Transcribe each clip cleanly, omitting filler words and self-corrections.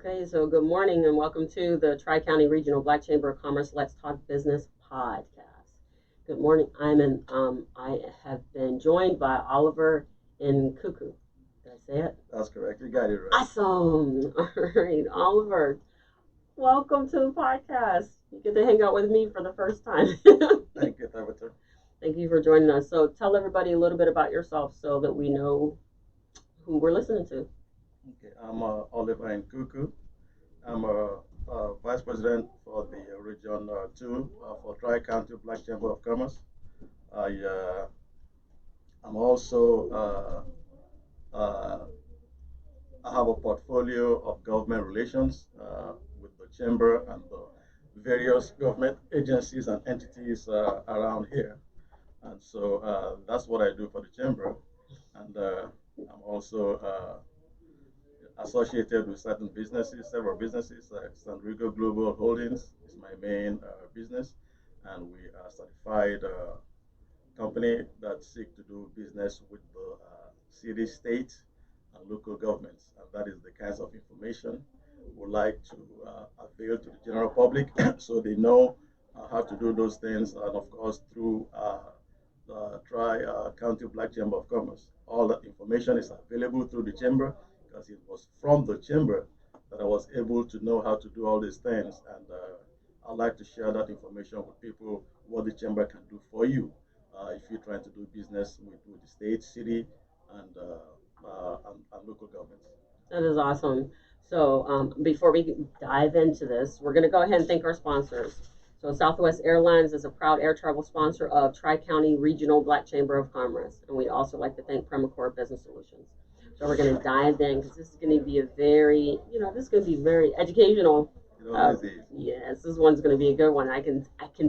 Okay, so good morning and welcome to the Tri-County Regional Black Chamber of Commerce Let's Talk Business podcast. Good morning. I have been joined by Oliver and Nkuku. Did I say it? That's correct. You got it right. Awesome. All right, Oliver, welcome to the podcast. You get to hang out with me for the first time. Thank you, Tabitha. Thank you for joining us. So tell everybody a little bit about yourself so that we know who we're listening to. Okay, I'm Oliver Nkuku. I'm a vice president for the Region 2 for Tri-County Black Chamber of Commerce. I, uh, I'm also, I have a portfolio of government relations with the chamber and the various government agencies and entities around here. And so that's what I do for the chamber. And I'm also associated with certain businesses, several businesses. Sandrigo Global Holdings is my main business, and we are certified company that seek to do business with the city, state, and local governments. And that is the kinds of information we like to avail to the general public so they know how to do those things. And of course, through the Tri-County Black Chamber of Commerce, all that information is available through the chamber because it was from the chamber that I was able to know how to do all these things. And I like to share that information with people, what the chamber can do for you if you're trying to do business with the state, city, and local governments. That is awesome. So before we dive into this, we're going to go ahead and thank our sponsors. So Southwest Airlines is a proud air travel sponsor of Tri-County Regional Black Chamber of Commerce. And we'd also like to thank Permacore Business Solutions. So we're going to dive in because this is going to be a very, this is going to be very educational. Yes, this one's going to be a good one. I can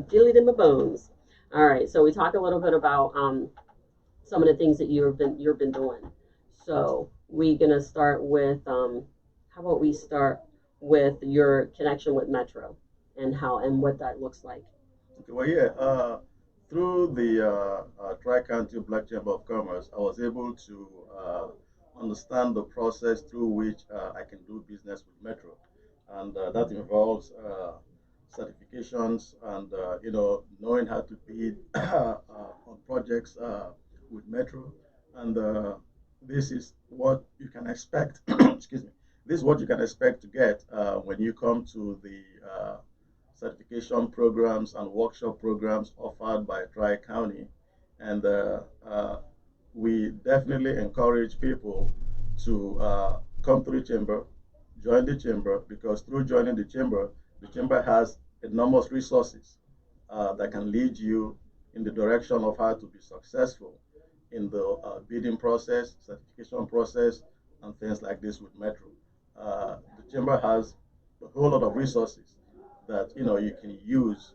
feel it in my bones. All right, so we talk a little bit about some of the things that you've been doing. So we're gonna start with how about we start with your connection with Metro and how and what that looks like. Okay, well, yeah, through the Tri-County Black Chamber of Commerce, I was able to understand the process through which I can do business with Metro, and that involves certifications and knowing how to bid on projects with Metro, and this is what you can expect. Excuse me. This is what you can expect to get when you come to the certification programs and workshop programs offered by Tri County, and we definitely encourage people to come to the chamber, join the chamber, because through joining the chamber has enormous resources that can lead you in the direction of how to be successful in the bidding process, certification process, and things like this with Metro. The chamber has a whole lot of resources that you can use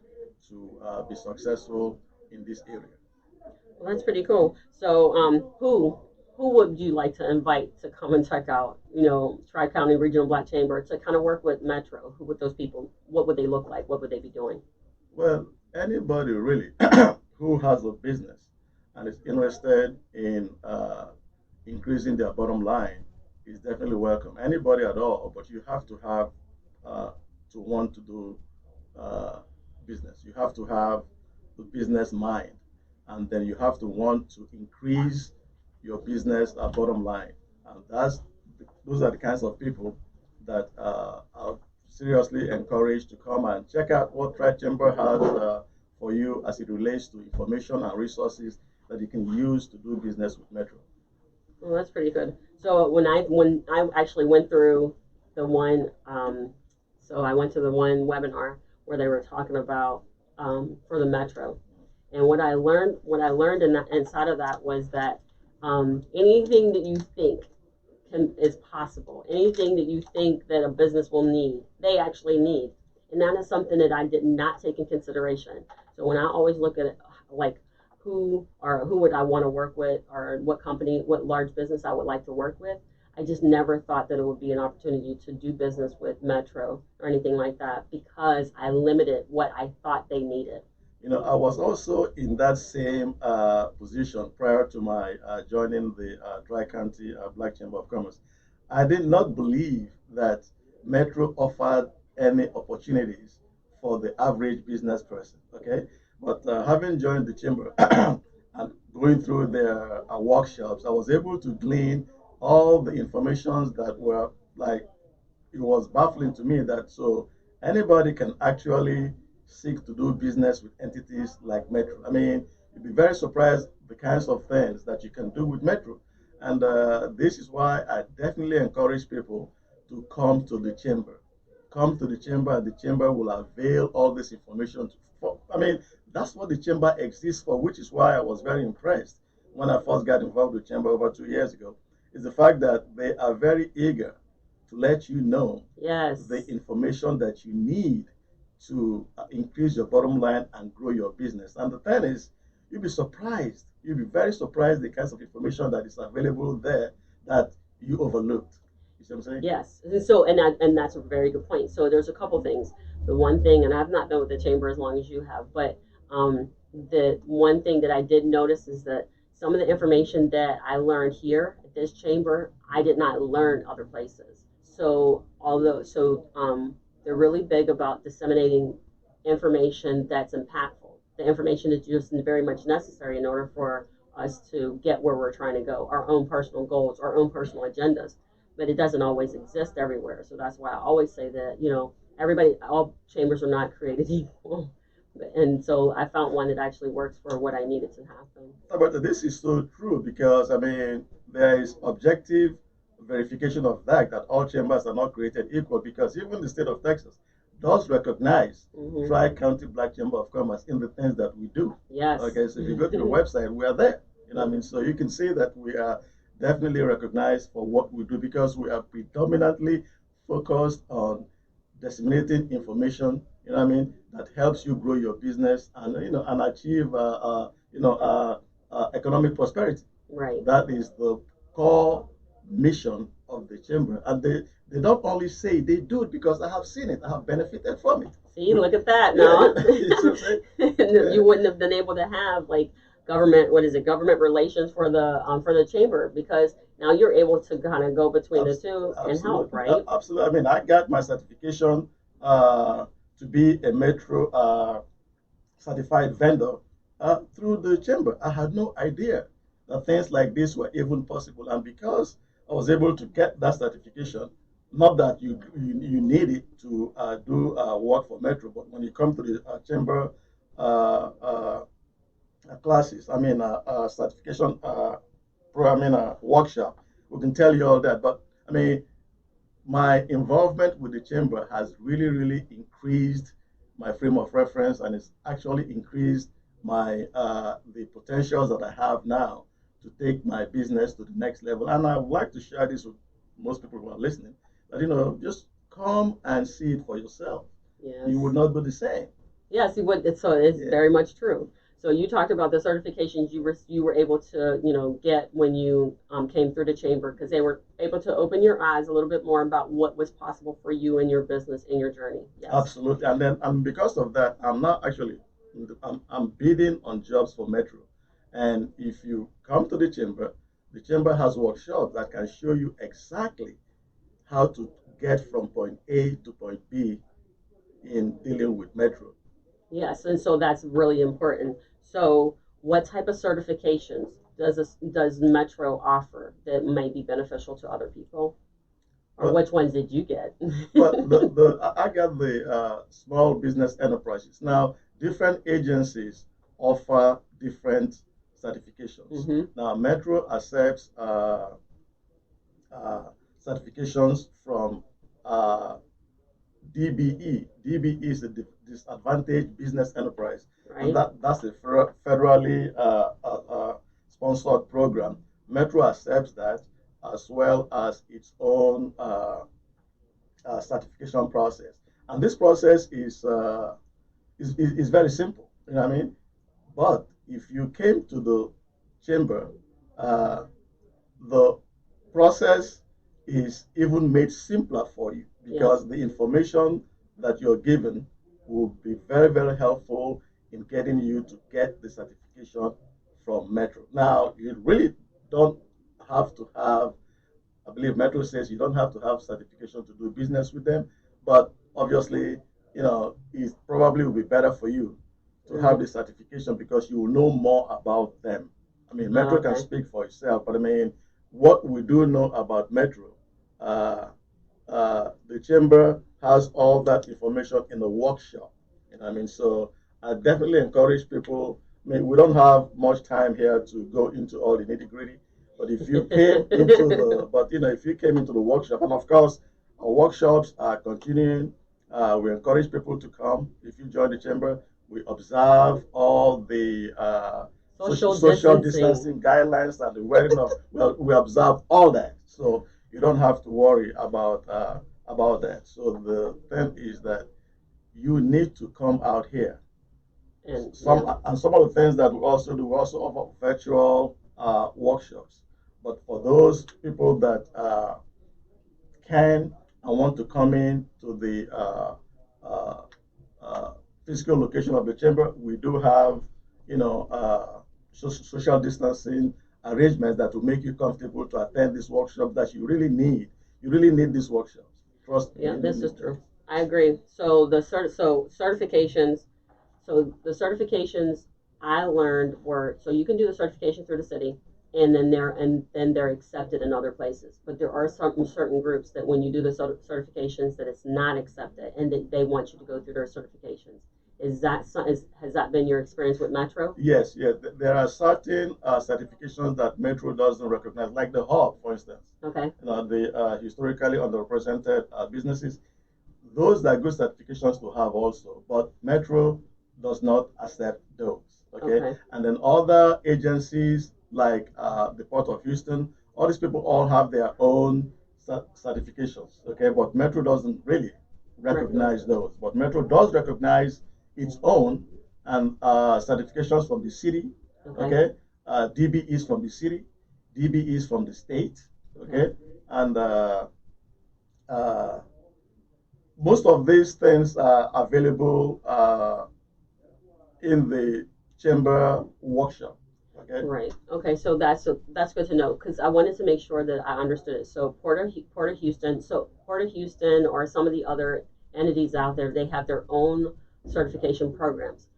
to be successful in this area. Well, that's pretty cool. So who would you like to invite to come and check out, Tri County Regional Black Chamber to kind of work with Metro? Who would those people? What would they look like? What would they be doing? Well, anybody really who has a business and is interested in increasing their bottom line is definitely welcome. Anybody at all, but you have to have uh, to want to do uh, business. You have to have the business mind, and then you have to want to increase your business bottom line. And those are the kinds of people that are seriously encouraged to come and check out what Tri Chamber has for you as it relates to information and resources that you can use to do business with Metro. Well, that's pretty good. So when I actually went through the one, so I went to the one webinar where they were talking about for the Metro, and what I learned inside of that was that anything that you think is possible, anything that you think that a business will need, they actually need, and that is something that I did not take in consideration. So when I always look at it, like who would I want to work with, or what company, what large business I would like to work with, I just never thought that it would be an opportunity to do business with Metro or anything like that because I limited what I thought they needed. I was also in that same position prior to my joining the Tri County Black Chamber of Commerce. I did not believe that Metro offered any opportunities for the average business person. Okay, but having joined the chamber and going through their workshops, I was able to glean all the informations that were like it was baffling to me that so anybody can actually seek to do business with entities like Metro. I mean, you'd be very surprised the kinds of things that you can do with Metro. And this is why I definitely encourage people to come to the chamber. Come to the chamber, and the chamber will avail all this information. I mean, that's what the chamber exists for, which is why I was very impressed when I first got involved with the chamber over 2 years ago. Is the fact that they are very eager to let you know Yes. the information that you need to increase your bottom line and grow your business. And the thing is, you'll be surprised. You'll be very surprised the kinds of information that is available there that you overlooked. You see what I'm saying? Yes. And that's a very good point. So there's a couple things. The one thing, and I've not been with the chamber as long as you have, but the one thing that I did notice is that some of the information that I learned here at this chamber, I did not learn other places. They're really big about disseminating information that's impactful. The information is just very much necessary in order for us to get where we're trying to go, our own personal goals, our own personal agendas. But it doesn't always exist everywhere. So that's why I always say that, all chambers are not created equal. And so I found one that actually works for what I needed to happen. But this is so true because, I mean, there is objective verification of that all chambers are not created equal because even the state of Texas does recognize Tri-County Black Chamber of Commerce in the things that we do. Yes. Okay, so if you go to the website, we are there. You know what I mean? So you can see that we are definitely recognized for what we do because we are predominantly focused on disseminating information, you know what I mean, that helps you grow your business and and achieve economic prosperity. Right. That is the core mission of the chamber, and they don't only say it, they do it because I have seen it, I have benefited from it. See, look at that Yeah, now. yeah. You wouldn't have been able to have like government relations for the chamber because now you're able to kind of go between the two and help, right? Absolutely. I mean, I got my certification to be a Metro certified vendor through the chamber. I had no idea that things like this were even possible. And because I was able to get that certification, not that you need it to do work for Metro, but when you come to the chamber uh, classes, I mean, certification workshop, we can tell you all that. But I mean, my involvement with the chamber has really, really increased my frame of reference, and it's actually increased my the potentials that I have now to take my business to the next level. And I would like to share this with most people who are listening that just come and see it for yourself. Yes. You would not do the same. Yes, it's Yeah. very much true. So you talked about the certifications you were able to get when you came through the chamber because they were able to open your eyes a little bit more about what was possible for you and your business in your journey. Yes. Absolutely. And because of that, I'm not actually I'm bidding on jobs for Metro. And if you come to the chamber has workshops that can show you exactly how to get from point A to point B in dealing with Metro. Yes, and so that's really important. So, what type of certifications does Metro offer that may be beneficial to other people, or But which ones did you get? but I got the small business enterprises. Now, different agencies offer different certifications. Now, Metro accepts certifications from DBE. DBE is the Disadvantaged Business Enterprise, Right. and that's a federally sponsored program. Metro accepts that as well as its own certification process, and this process is very simple. You know what I mean? But if you came to the chamber, uh, the process is even made simpler for you because Yes. the information that you're given will be very, very helpful in getting you to get the certification from Metro. Now, you really don't have to have I believe Metro says you don't have to have certification to do business with them, but obviously, it probably will be better for you to have Hmm. the certification because you will know more about them. I mean, Oh, Metro can okay. speak for itself, but I mean, what we do know about Metro, uh, the chamber has all that information in the workshop. I mean, so I definitely encourage people. I mean, we don't have much time here to go into all the nitty gritty, but if you came into if you came into the workshop, and of course, our workshops are continuing. We encourage people to come. If you join the chamber, we observe all the Social social distancing. distancing guidelines and the wearing of. Well, we observe all that, so you don't have to worry about that. So the thing is that you need to come out here. And yeah. Some of the things that we also offer virtual workshops. But for those people that can and want to come in to the uh, uh, physical location of the chamber, we do have, social distancing arrangements that will make you comfortable to attend this workshop that you really need. You really need these workshops. Trust me, you Yeah, really this is need them. true. I agree. So certifications. So the certifications I learned were, so you can do the certification through the city, and then they're accepted in other places. But there are certain groups that when you do the certifications that it's not accepted, and that they want you to go through their certifications. Has that been your experience with Metro? Yes, yes. There are certain certifications that Metro doesn't recognize, like the hub, for instance. Okay. The historically underrepresented businesses. Those are good certifications to have also, but Metro does not accept those. Okay, Okay. and then other agencies like the Port of Houston, all these people all have their own certifications. Okay, but Metro doesn't really Recognize recognize it. those. But Metro does recognize its own and certifications from the city. Okay. Okay, DB is from the city, DB is from the state. Okay. Okay, and uh, most of these things are available in the chamber workshop. Okay. Right. Okay. So that's good to know because I wanted to make sure that I understood it. So Port of Houston. So Port of Houston or some of the other entities out there, they have their own certification programs,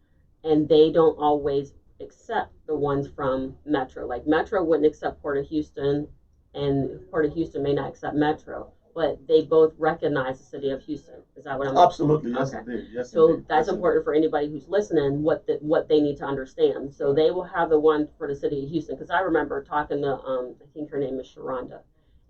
and they don't always accept the ones from Metro. Like Metro wouldn't accept Port of Houston, and Port of Houston may not accept Metro, but they both recognize the city of Houston. Is that what I'm? Absolutely, yes, Okay. indeed, yes, So indeed, that's yes, indeed. important for anybody who's listening. What they need to understand. So they will have the one for the city of Houston because I remember talking to I think her name is Sharonda,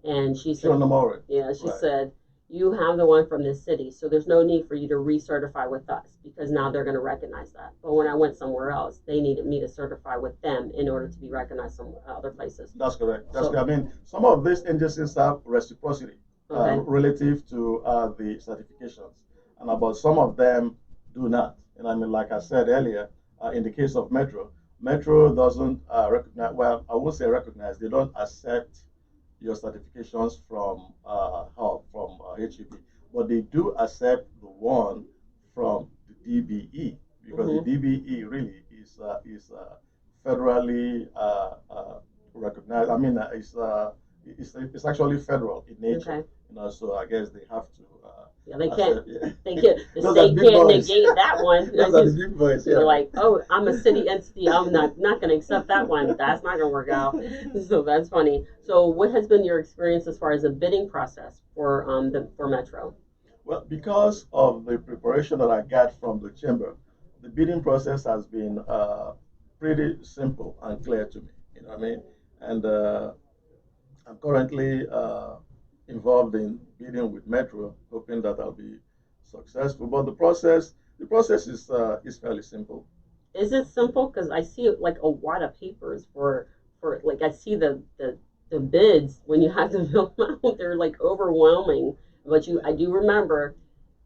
and she Sure, said, no more. yeah, she Right. said you have the one from this city, so there's no need for you to recertify with us because now they're going to recognize that. But when I went somewhere else, they needed me to certify with them in order to be recognized some other places. That's correct. That's So correct. I mean, some of these agencies have reciprocity okay, relative to the certifications, and about some of them do not. And I mean, like I said earlier, in the case of Metro, Metro doesn't recognize. Well, I won't say recognize. They don't accept your certifications from HUB, from HEB, but they do accept the one from the DBE because the mm-hmm. DBE really is federally recognized. I mean, it's actually federal in nature. Okay. So I guess they have to Yeah, they can't. accept. Yeah. They can't. The Those are the state big can't boys. negate that one. Those are the big boys. They're Yeah. like, oh, I'm a city entity. I'm not going to accept that one. That's not going to work out. So that's funny. So what has been your experience as far as the bidding process for the for Metro? Well, because of the preparation that I got from the chamber, the bidding process has been pretty simple and clear to me. You know what I mean? And I'm currently involved in bidding with Metro, hoping that I'll be successful. But the process is fairly simple. Is it simple? Because I see like a lot of papers for like I see the bids when you have to fill them out. They're like overwhelming. But I do remember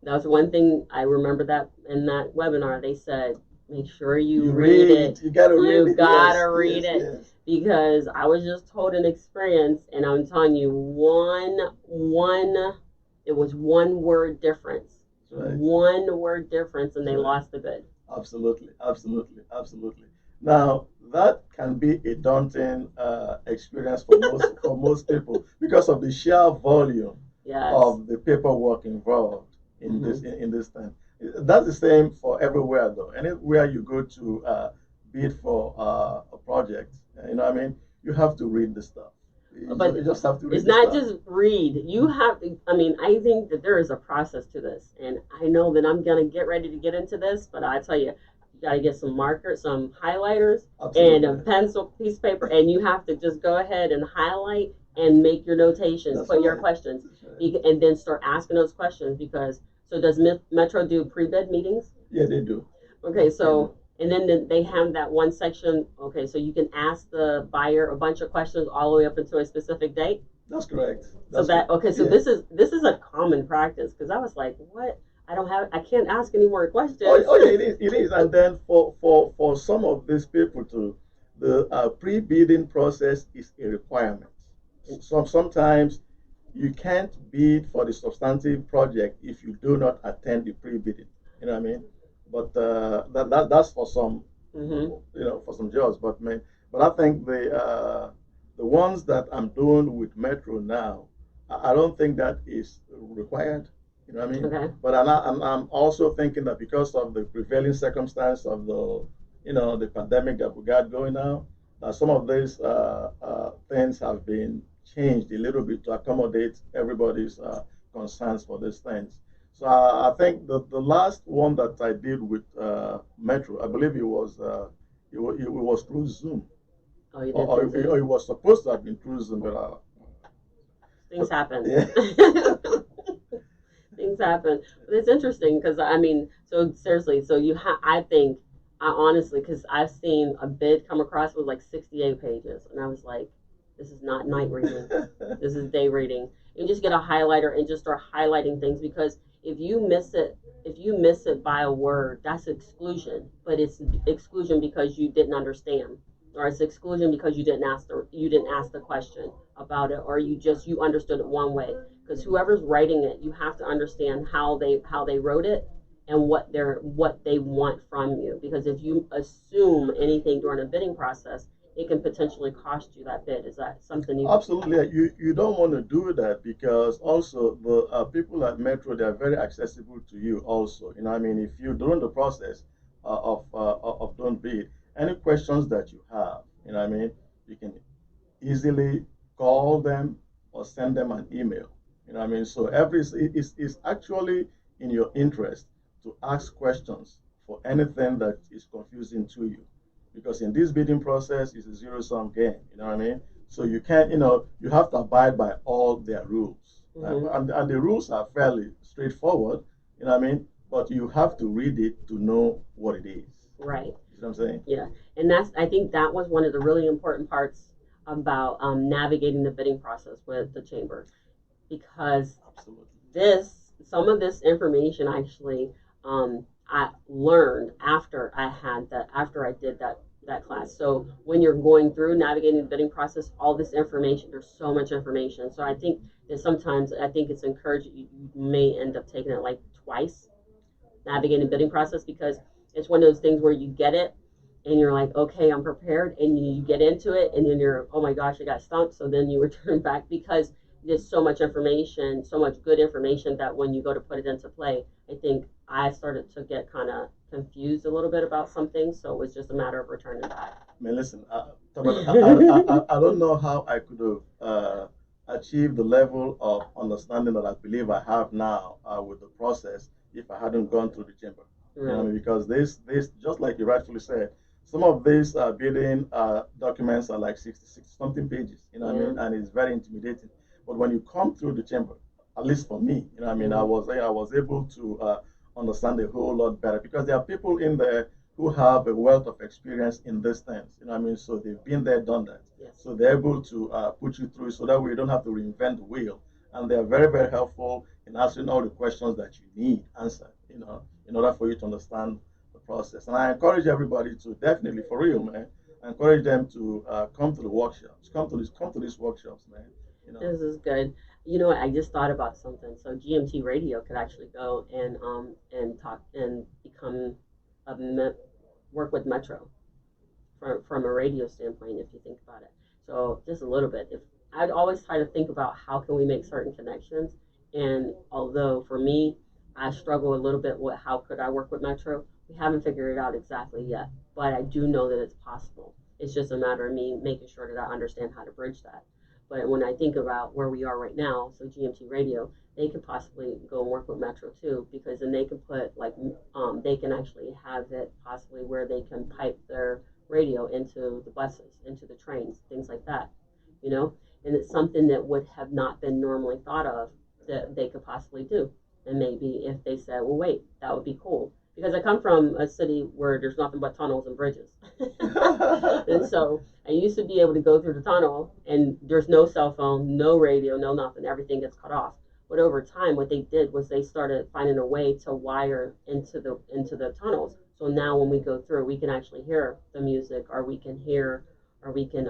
that was one thing I remember that in that webinar they said make sure you You read read, it. you gotta read You it. Yes, gotta read yes, it yes. because I was just told an experience and I'm telling you one it was one word difference. That's right. One word difference and That's they right. lost the bid. Absolutely, absolutely, absolutely. Now, that can be a daunting experience for most people because of the sheer volume Yes. of the paperwork involved in Hmm. this thing. That's the same for everywhere though. Anywhere you go to bid for a project, you know what I mean, you have to read the stuff. But You just have to it's read the not stuff. just read. You have to, I mean, I think that there is a process to this. And I know that I'm going to get ready to get into this, but I tell you, you got to get some markers, some highlighters, and Absolutely, a man. pencil, piece of paper, and you have to just go ahead and highlight and make your notations, That's put your right. questions, That's right. and then start asking those questions because, so does Metro do pre-bid meetings? Yeah, they do. Okay, They do. so and then they have that one section. Okay, so you can ask the buyer a bunch of questions all the way up until a specific date. That's correct. So That's that correct. okay, so Yeah. this is a common practice because I was like, what? I can't ask any more Oh, questions. oh yeah, it is. It is. And then for some of these people to, the pre-bidding process is a requirement. Sometimes you can't bid for the substantive project if you do not attend the pre-bidding. You know what I mean? But that's for some, Hmm. for some jobs. But I think the ones that I'm doing with Metro now, I don't think that is required. You know what I mean? Okay. But I'm also thinking that because of the prevailing circumstance of the pandemic that we got going now, that some of these things have been changed a little bit to accommodate everybody's concerns for these things. So I think the last one that I did with Metro, I believe it was through Zoom, Oh, you or, did or, through or Zoom. it was supposed to have been through Zoom, Things happen. yeah. Things happen. But it's interesting because I mean, so seriously, so I think, I honestly, because I've seen a bid come across with like 68 pages, and I was like, this is not night reading. This is day reading. You just get a highlighter and just start highlighting things because if you miss it by a word, that's exclusion. But it's exclusion because you didn't understand, or it's exclusion because you didn't ask the question about it, or you understood it one way. Because whoever's writing it, you have to understand how they wrote it and what they want from you. Because if you assume anything during a bidding process, it can potentially cost you that bid. Is that something you? Absolutely, you don't want to do that because also the people at Metro, they are very accessible to you. Also, you know, I mean, if you during the process of doing bid, any questions that you have, you know, I mean, you can easily call them or send them an email. You know what I mean? So it's actually in your interest to ask questions for anything that is confusing to you. Because in this bidding process, it's a zero-sum game. You know what I mean? So you can't, you have to abide by all their rules. Mm-hmm. And the rules are fairly straightforward, you know what I mean? But you have to read it to know what it is. Right. You know what I'm saying? Yeah, and I think that was one of the really important parts about navigating the bidding process with the chamber because Absolutely. some of this information actually I learned after I did that class. So when you're going through navigating the bidding process, all this information, there's so much information. So I think that sometimes I think it's encouraged you may end up taking it like twice, navigating the bidding process, because it's one of those things where you get it and you're like, okay, I'm prepared, and you get into it, and then you're, oh my gosh, I got stumped. So then you return back because there's so much information, so much good information that when you go to put it into play, I think I started to get kind of confused a little bit about some things. So it was just a matter of returning back. I mean, listen, I don't know how I could have achieved the level of understanding that I believe I have now with the process if I hadn't gone through the chamber. You know what I Right. mean? Because this, just like you rightfully said, some of these bidding documents are like 66 something pages, you know what I Yeah. mean? And it's very intimidating. But when you come through the chamber, at least for me, you know what I mean, Mm-hmm. I was able to understand a whole lot better because there are people in there who have a wealth of experience in these things. You know what I mean? So they've been there, done that. Yes. So they're able to put you through so that way you don't have to reinvent the wheel. And they're very, very helpful in answering all the questions that you need answered, in order for you to understand the process. And I encourage everybody to definitely, for real, man, I encourage them to come to the workshops, come to these workshops, man. You know. This is good. You know what? I just thought about something. So GMT Radio could actually go and talk and become a work with Metro from a radio standpoint, if you think about it. So just a little bit. If I'd always try to think about how can we make certain connections, and although for me, I struggle a little bit with how could I work with Metro. We haven't figured it out exactly yet, but I do know that it's possible. It's just a matter of me making sure that I understand how to bridge that. But when I think about where we are right now, so GMT Radio, they could possibly go and work with Metro too, because then they can put like they can actually have it possibly where they can pipe their radio into the buses, into the trains, things like that, you know. And it's something that would have not been normally thought of that they could possibly do. And maybe if they said, well, wait, that would be cool. Because I come from a city where there's nothing but tunnels and bridges. And so I used to be able to go through the tunnel and there's no cell phone, no radio, no nothing. Everything gets cut off. But over time, what they did was they started finding a way to wire into the tunnels. So now when we go through, we can actually hear the music, or we can hear, or we can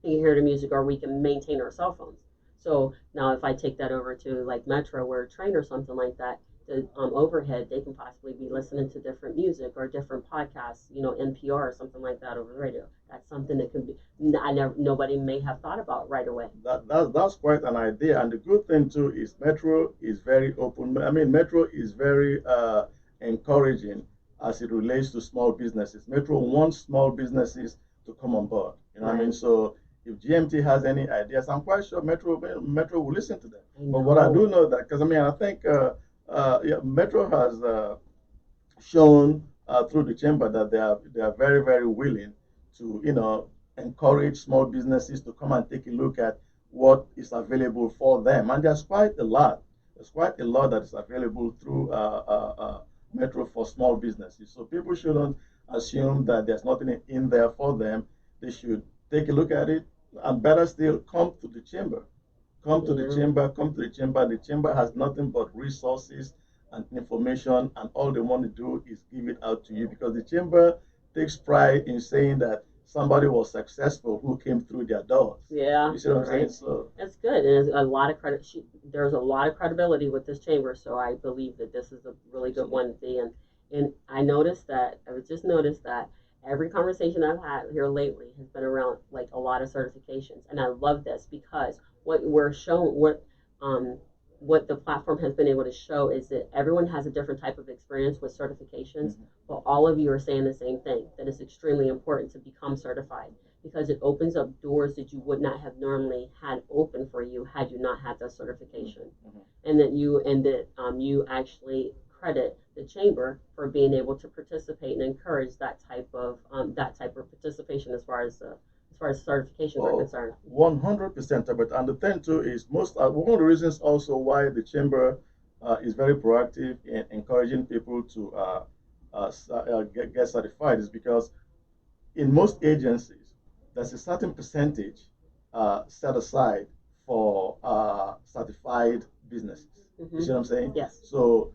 hear the music, or we can maintain our cell phones. So now if I take that over to like Metro or a train or something like that, the overhead, they can possibly be listening to different music or different podcasts, you know, NPR or something like that over the radio. That's something that could be, nobody may have thought about right away. That's quite an idea. And the good thing too is Metro is very open. I mean, Metro is very encouraging as it relates to small businesses. Metro wants small businesses to come on board. You know what I mean? So if GMT has any ideas, I'm quite sure Metro will listen to them. But what I do know that, because I mean, I think yeah, Metro has shown through the chamber that they are very, very willing to, you know, encourage small businesses to come and take a look at what is available for them. And there's quite a lot. There's quite a lot that is available through Metro for small businesses. So people shouldn't assume that there's nothing in there for them. They should take a look at it, and better still, come to the chamber. Come to the chamber, come to the chamber. The chamber has nothing but resources and information, and all they want to do is give it out to you, because the chamber takes pride in saying that somebody was successful who came through their doors. Yeah, you see what I'm saying? So that's good, and a lot of credit. There's a lot of credibility with this chamber, so I believe that this is a really good one to be in. And I just noticed that every conversation I've had here lately has been around like a lot of certifications, and I love this because what we're showing, what the platform has been able to show is that everyone has a different type of experience with certifications, but all of you are saying the same thing, that it's extremely important to become certified because it opens up doors that you would not have normally had open for you had you not had the certification. And that you actually credit the chamber for being able to participate and encourage that type of participation as far as certifications are concerned. 100%, Albert. And the thing too is one of the reasons also why the chamber is very proactive in encouraging people to get certified is because in most agencies there's a certain percentage set aside for certified businesses. You see what I'm saying? Yes. So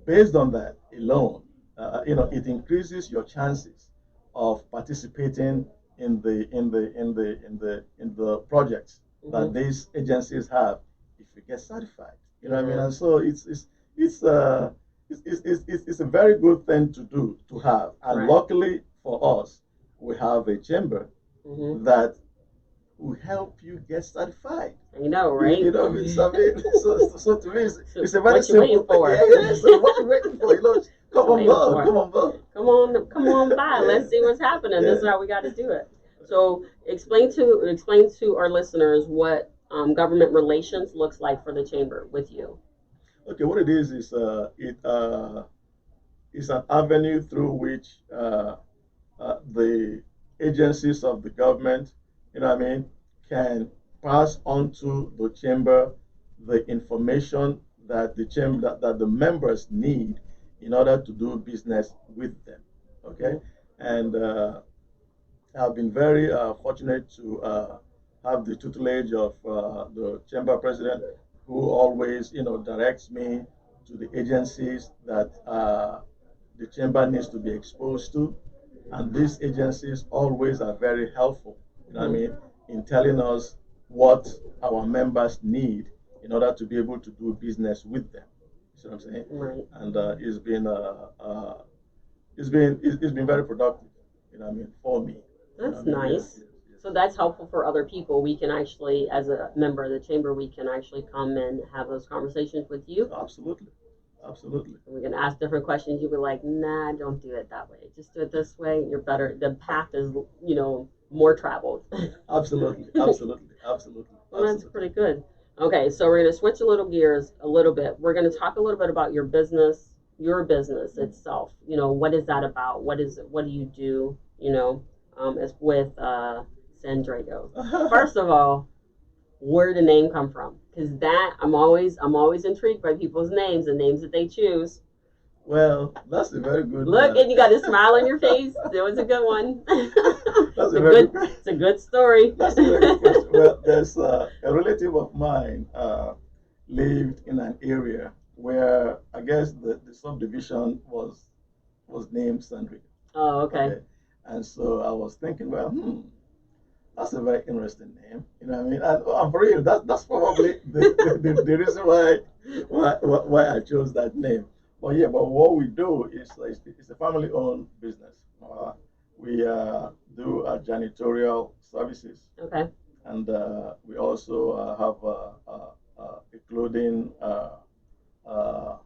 based on that alone, you know, it increases your chances of participating in the projects that these agencies have if you get certified. You know what I mean? And so it's a very good thing to do, to have. And luckily for us, we have a chamber that will help you get certified. You know, right? You know, so to me, it's a very simple thing. Yeah, so what you waiting for? You know, come on board. Come on by. Let's see what's happening. This is how we got to do it. So explain to our listeners what government relations looks like for the chamber with you. Okay, what it is it's an avenue through which the agencies of the government, you know what I mean, can pass on to the chamber the information that the members need in order to do business with them. Okay, and I've been very fortunate to have the tutelage of the chamber president, who always, you know, directs me to the agencies that the chamber needs to be exposed to, and these agencies always are very helpful. You know what I mean, in telling us what our members need in order to be able to do business with them. You see what I'm saying? Right. And it's been very productive. for me. That's Yes, nice. yes, yes, So yes. that's helpful for other people. We can actually, as a member of the chamber, we can actually come and have those conversations with you. Absolutely, absolutely, We can ask different questions. You be like, nah, don't do it that way. Just do it this way. You're better. The path is, more traveled. absolutely, absolutely, absolutely, Well, that's absolutely. pretty good. Okay, so we're going to switch a little gears a little bit. We're going to talk a little bit about your business itself. What is that about? What do you do? As with San Drago. First of all, where did the name come from? Because that I'm always intrigued by people's names, the names that they choose. Well, that's a very good. Look, and you got a smile on your face. That was a good one. That's it's a a very good. good. It's a good story. That's a very good question. Well, there's a relative of mine lived in an area where I guess the subdivision was named Sandri. Oh, okay. Okay, and so I was thinking, well, that's a very interesting name. You know what I mean? And for real, that's probably the reason why I chose that name. But yeah, but what we do is it's a family-owned business. We do janitorial services, Okay. and we also have a clothing uh,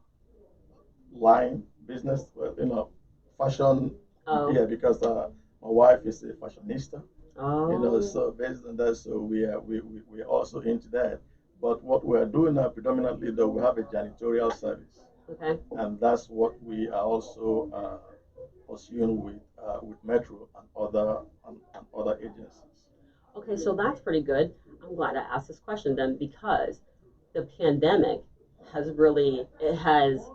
line business. Well, fashion. Oh. Yeah, because my wife is a fashionista. Oh. So based on that, so we are also into that. But what we are doing now predominantly, though, we have a janitorial service, Okay. and that's what we are also pursuing with Metro and other agencies. Okay, so that's pretty good. I'm glad I asked this question then because the pandemic has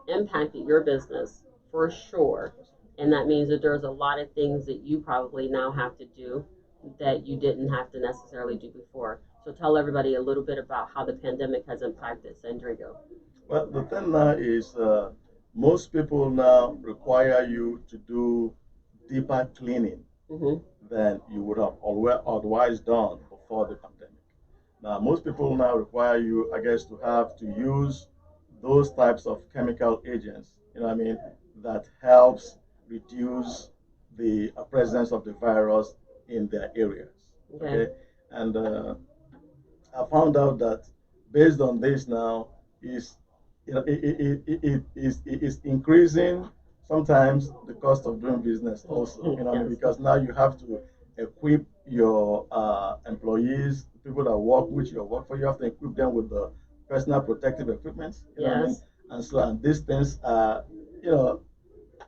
impacted your business for sure. And that means that there's a lot of things that you probably now have to do that you didn't have to necessarily do before. So tell everybody a little bit about how the pandemic has impacted Sandrigo. Well, the thing now is most people now require you to do deeper cleaning Mm-hmm. than you would have otherwise done before the pandemic. Now, most people now require you, I guess, to have to use those types of chemical agents, that helps reduce the presence of the virus in their areas. Okay. Okay, and I found out that based on this now is it is increasing sometimes the cost of doing business also. Yes. Because now you have to equip your employees, people that work with you or work for you, have to equip them with the personal protective equipment. Yes. And these things are you know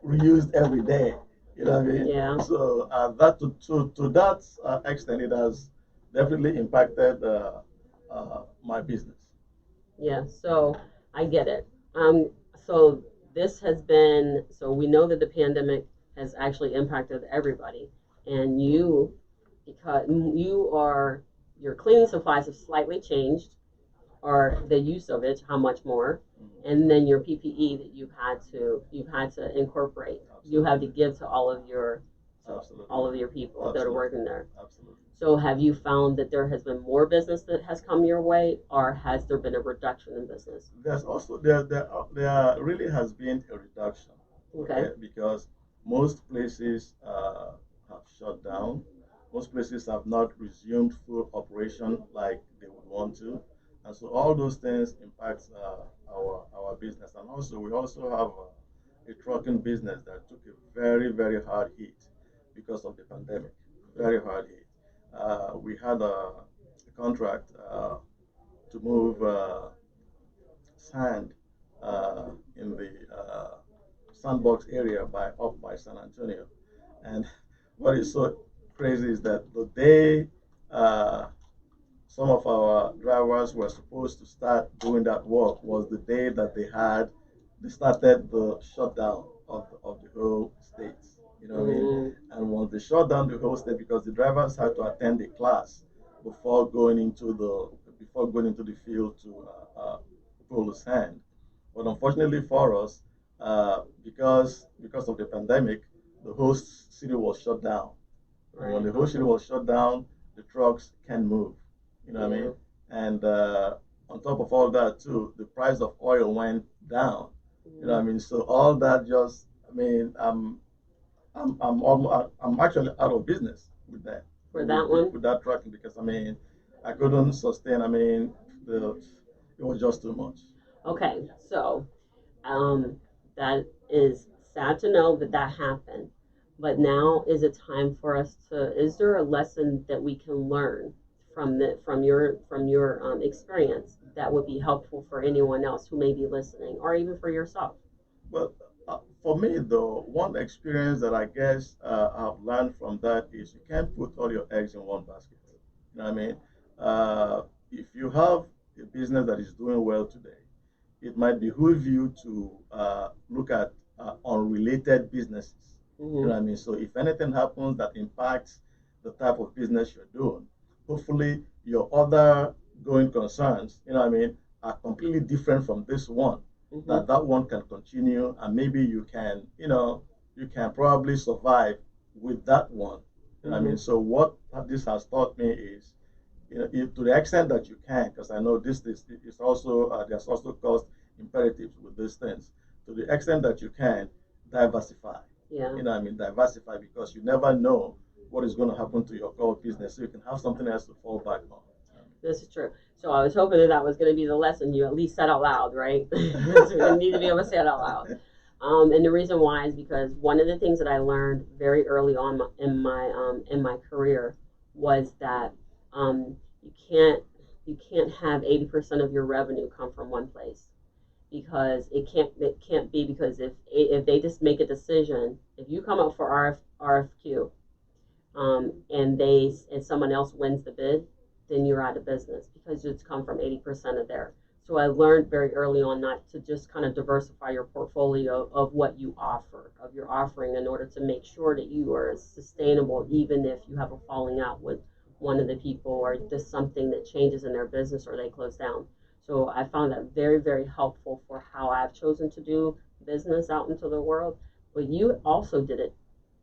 reused every day. Yeah. So that to that extent, it has definitely impacted my business. Yeah, so I get it. So this has been, so we know that the pandemic has actually impacted everybody. And because your cleaning supplies have slightly changed, or the use of it, how much more, and then your PPE that you've had to incorporate. You have to give to Absolutely. all of your people that are Absolutely. working there. Absolutely. So have you found that there has been more business that has come your way, or has there been a reduction in business? There's also there really has been a reduction. Okay. Because most places have shut down. Most places have not resumed full operation like they would want to, and so all those things impact our business. And also we also have a trucking business that took a very hard hit because of the pandemic. Very hard hit. We had a contract to move sand in the sandbox area by San Antonio. And what is so crazy is that the day some of our drivers were supposed to start doing that work was the day that they started the shutdown of the whole state. You know what I mean? Mm, And once they shut down the whole state, because the drivers had to attend a class before going into the field to pull the sand. But unfortunately for us, because of the pandemic, the whole city was shut down. And when right. the whole city was shut down, the trucks can't move. You know what I Yeah. mean? And on top of all that, too, the price of oil went down. You know what I Mm, mean? So all that just, I mean, I'm actually out of business with that For that one? with that tracking because I mean I couldn't sustain. I mean the it was just too much. Okay, so um, that is sad to know that that happened. But now is it time for us to? Is there a lesson that we can learn from the from your experience that would be helpful for anyone else who may be listening, or even for yourself? Well, for me though, one experience that I guess I've learned from that is you can't put all your eggs in one basket. You know what I mean? If you have a business that is doing well today, it might behoove you to look at unrelated businesses. You know Mm-hmm. what I mean? So if anything happens that impacts the type of business you're doing, hopefully your other going concerns, you know what I mean, are completely different from this one. Mm-hmm. That one can continue, and maybe you can, you can probably survive with that one. You know what I Mm-hmm. mean? So what this has taught me is if, to the extent that you can, because I know this is also there's also cost imperatives with these things. To the extent that you can, diversify. Yeah. You know, what I mean, diversify because you never know what is going to happen to your core business, so you can have something else to fall back on. This is true. So I was hoping that that was going to be the lesson you at least said out loud, right? So we need to be able to say it out loud. And the reason why is because one of the things that I learned very early on in my career was that you can't have 80% of your revenue come from one place because it can't be because if they just make a decision, if you come up for RFQ and someone else wins the bid, then you're out of business because it's come from 80% of there. So I learned very early on not to just kind of diversify your portfolio of what you offer, of your offering, in order to make sure that you are sustainable, even if you have a falling out with one of the people or just something that changes in their business or they close down. So I found that very, very helpful for how I've chosen to do business out into the world. But you also did it,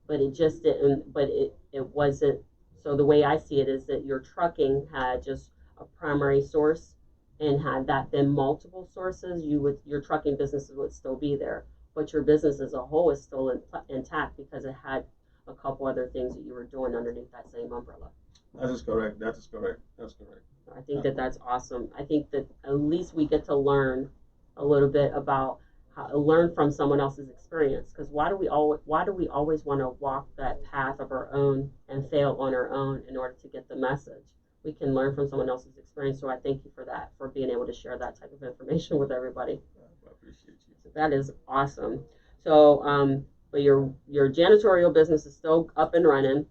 but it just didn't, but it wasn't. So the way I see it is that your trucking had just a primary source, and had that been multiple sources, your trucking businesses would still be there, but your business as a whole is still intact because it had a couple other things that you were doing underneath that same umbrella. That is correct. That is correct. That's correct. I think that that's awesome. I think that at least we get to learn a little bit about learn from someone else's experience. Because why do we always want to walk that path of our own and fail on our own in order to get the message? We can learn from someone else's experience. So I thank you for that, for being able to share that type of information with everybody. I appreciate you. So that is awesome. So, but your janitorial business is still up and running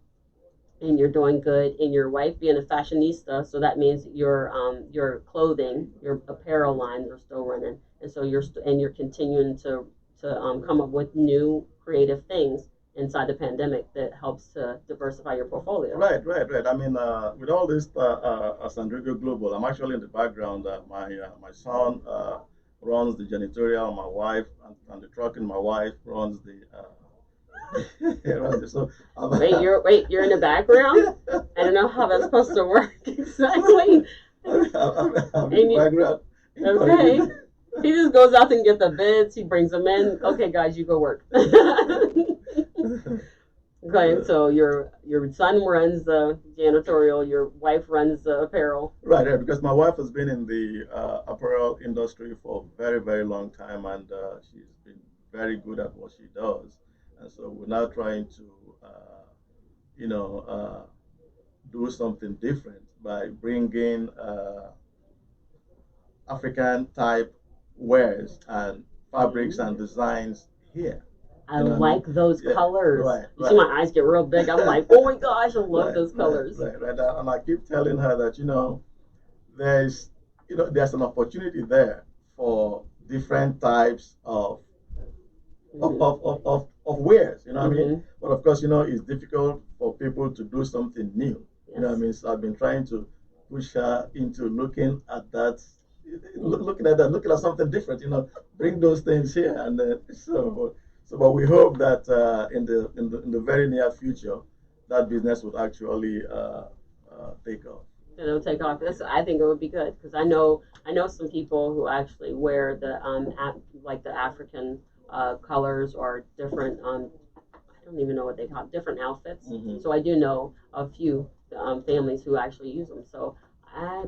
and you're doing good, and your wife being a fashionista, so that means your clothing, your apparel lines are still running, and so you're continuing to come up with new creative things inside the pandemic that helps to diversify your portfolio. Right, right, right. I mean, with all this Sandrigo Global, I'm actually in the background. My son runs the janitorial. My wife and the trucking. My wife runs the so Wait, you're in the background. I don't know how that's supposed to work exactly. I'm in And the you, background. okay, he just goes out and get the bids. He brings them in. Okay, guys, you go work. Okay, so your son runs the janitorial, your wife runs the apparel. Right, right, because my wife has been in the apparel industry for a very, very long time, and she's been very good at what she does. And so we're now trying to, you know, do something different by bringing African type wares and fabrics and Mm. designs here. I You know what I mean? like those Yeah, colors. right, You see right, my eyes get real big. I'm like, oh my gosh, I love right, those right, colors. right, right. And I keep telling her that, there's there's an opportunity there for different types Hmm. of wares, you know what I mean? Hmm. But of course, it's difficult for people to do something new. You know what I Yes. mean? So I've been trying to push her into looking at something different, bring those things here. And but we hope that in the very near future, that business would actually take off. It'll take off. I think it would be good because I know some people who actually wear the like the African colors or different don't even know what they call it, different outfits. Mm-hmm. So I do know a few families who actually use them. So I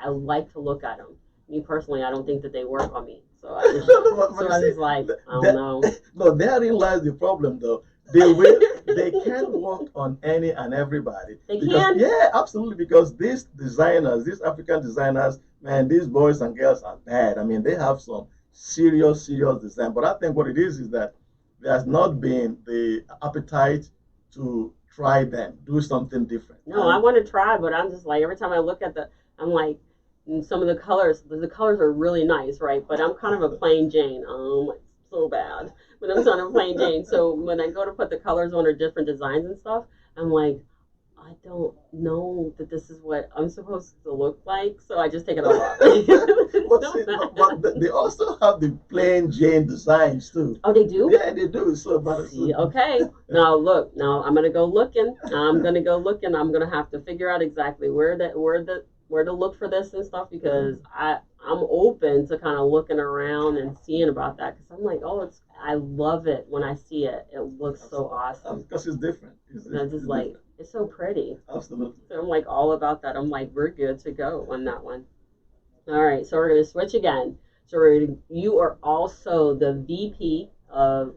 like to look at them. Me personally, I don't think that they work on me. So I just But so you I see, was like, I don't that, know. no, therein lies the problem, though. They can't work on any and everybody. They Because, can. yeah, absolutely. Because these designers, these African designers, man, these boys and girls are bad. I mean, they have some serious, serious design. But I think what it is that there has not been the appetite to try them, do something different. No, I And want to try, but I'm just like every time I look at I'm like, some of the colors are really nice, right? But I'm kind of a plain Jane. It's so bad when I'm trying to plain Jane. So when I go to put the colors on or different designs and stuff, I'm like, I don't know that this is what I'm supposed to look like, so I just take it all off. but see, but they also have the plain Jane designs too. Oh, they do? Yeah, they do. So, but See, okay. Now look, now I'm gonna go looking. I'm gonna go looking. I'm gonna have to figure out exactly where to look for this and stuff because I'm open to kind of looking around and seeing about that because I'm like, oh, I love it when I see it. It looks so awesome. because it's different. And I'm just like, different. it's so pretty. Absolutely. So I'm like all about that. I'm like, we're good to go on that one. All right, so we're gonna switch again. So you are also the VP of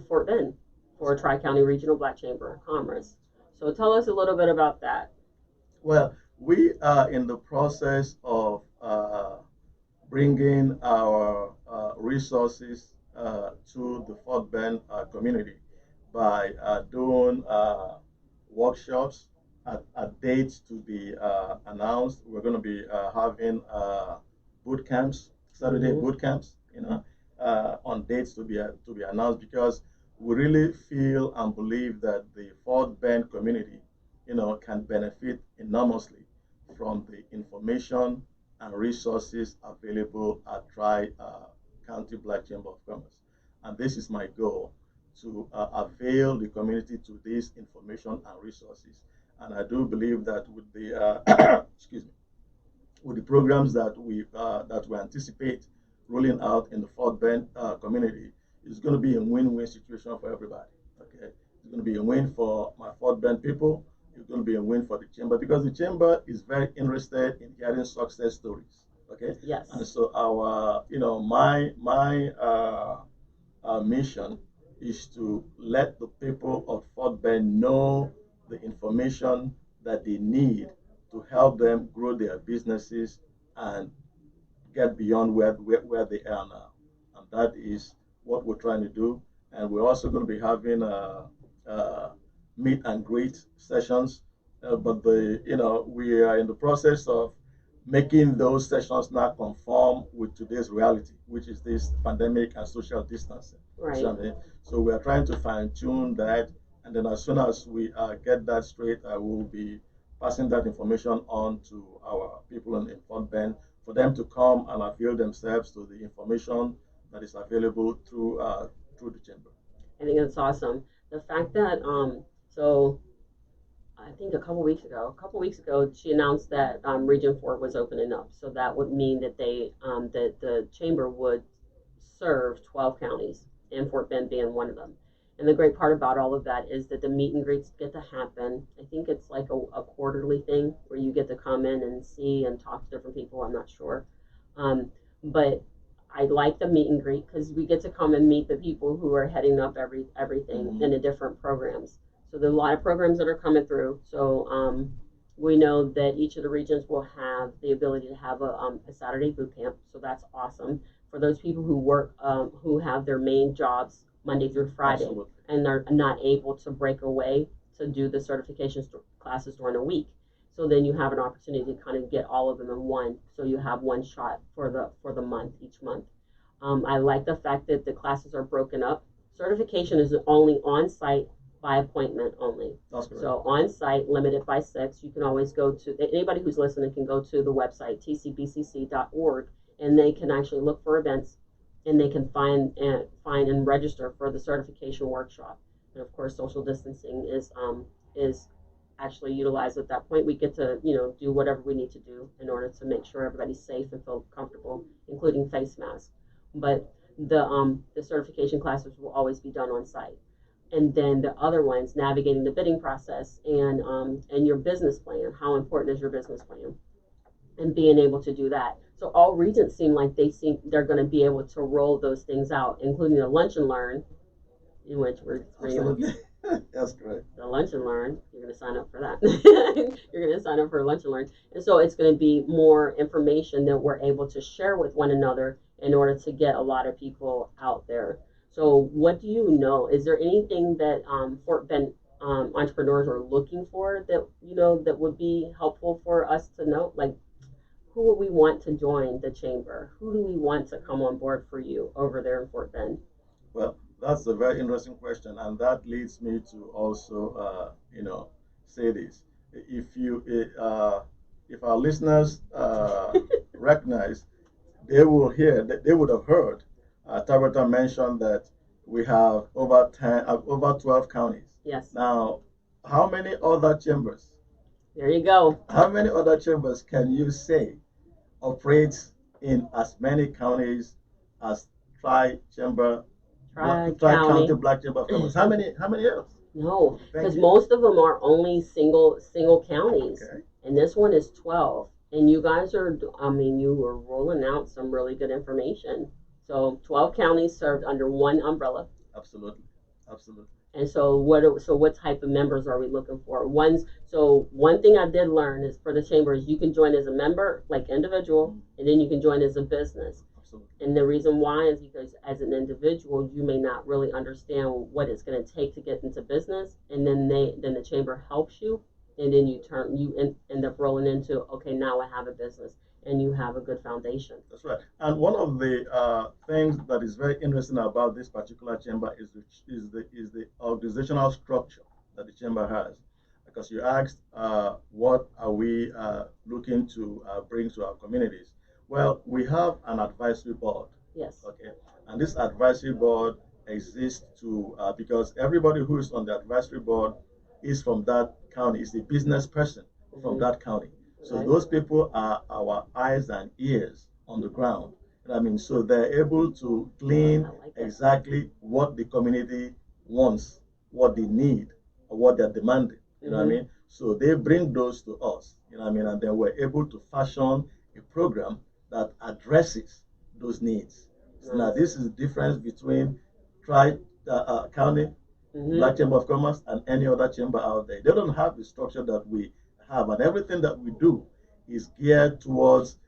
Fort Bend for Tri-County Regional Black Chamber of Commerce. So tell us a little bit about that. Well, we are in the process of bringing our resources to the Fort Bend community by doing workshops at dates to be announced. We're going to be having boot camps, Saturday boot camps, on dates to be announced because we really feel and believe that the Fort Bend community, can benefit enormously from the information and resources available at Tri-County Black Chamber of Commerce. And this is my goal, to avail the community to this information and resources. And I do believe that with the excuse me, with the programs that we anticipate rolling out in the Fort Bend community, it's going to be a win-win situation for everybody. Okay, it's going to be a win for my Fort Bend people. It's going to be a win for the chamber because the chamber is very interested in hearing success stories. Okay. Yes. And so my mission is to let the people of Fort Bend know the information that they need to help them grow their businesses and get beyond where they are now. And that is what we're trying to do. And we're also going to be having meet and greet sessions. But we are in the process of making those sessions now conform with today's reality, which is this pandemic and social distancing. Right. So we are trying to fine tune that. And then as soon as we get that straight, I will be passing that information on to our people in Fort Bend for them to come and avail themselves to the information that is available through the chamber. I think that's awesome. The fact that so I think a couple weeks ago, she announced that Region 4 was opening up. So that would mean that that the chamber would serve 12 counties, and Fort Bend being one of them. And the great part about all of that is that the meet and greets get to happen. I think it's like a quarterly thing where you get to come in and see and talk to different people. I'm not sure. But I like the meet and greet because we get to come and meet the people who are heading up everything in the different programs. So there's a lot of programs that are coming through. So we know that each of the regions will have the ability to have a Saturday boot camp. So that's awesome for those people who work, who have their main jobs Monday through Friday. Absolutely. And they're not able to break away to do the certification classes during the week. So then you have an opportunity to kind of get all of them in one. So you have one shot for the month, each month. I like the fact that the classes are broken up. Certification is only on site by appointment only. That's correct. So on site, limited by 6. You can always go to, anybody who's listening can go to the website tcbcc.org and they can actually look for events and they can find and register for the certification workshop. And of course, social distancing is actually utilized at that point. We get to do whatever we need to do in order to make sure everybody's safe and feel comfortable, including face masks. But the certification classes will always be done on site. and then the other ones navigating the bidding process and your business plan. How important is your business plan? And being able to do that. So all regions seem like they're going to be able to roll those things out, including the lunch and learn, in which we're bringing Absolutely. That's great. the lunch and learn. You're going to sign up for that. You're going to sign up for lunch and learn, and so it's going to be more information that we're able to share with one another in order to get a lot of people out there. So, what do you know? Is there anything that Fort Bend entrepreneurs are looking for that that would be helpful for us to know? Like, who would we want to join the chamber? Who do we want to come on board for you over there in Fort Bend? Well, that's a very interesting question, and that leads me to also, say this. If you, if our listeners recognize, they will hear that they would have heard Tabitha mention that we have over 12 counties. Yes. Now, how many other chambers? There you go. How many other chambers can you say operates in as many counties as Tri Chamber, Tri Tri County County. Black Chamber of Commerce? How many? How many else? No, Thank because you. most of them are only single counties, Okay. and this one is 12. And you guys are, I mean, you were rolling out some really good information. So 12 counties served under one umbrella. Absolutely. Absolutely. And so what type of members are we looking for? One thing I did learn is for the chamber is you can join as a member, like individual, and then you can join as a business. Absolutely. And the reason why is because as an individual, you may not really understand what it's going to take to get into business, and then the chamber helps you, and then end up rolling into, okay, now I have a business, and you have a good foundation. That's right. And one of the things that is very interesting about this particular chamber is the organizational structure that the chamber has. Because you asked, what are we looking to bring to our communities? Well, we have an advisory board. Yes. Okay, and this advisory board exists to because everybody who is on the advisory board is from that county, is a business person from that county. So Right. those people are our eyes and ears on the ground. You know what I mean? So they're able to glean I like that. exactly what the community wants, what they need, or what they're demanding. You know what I mean? So they bring those to us. You know what I mean? And then we're able to fashion a program that addresses those needs. So now Nice. this is the difference between Tri County Black Chamber of Commerce and any other chamber out there. They don't have the structure that we have, and everything that we do is geared towards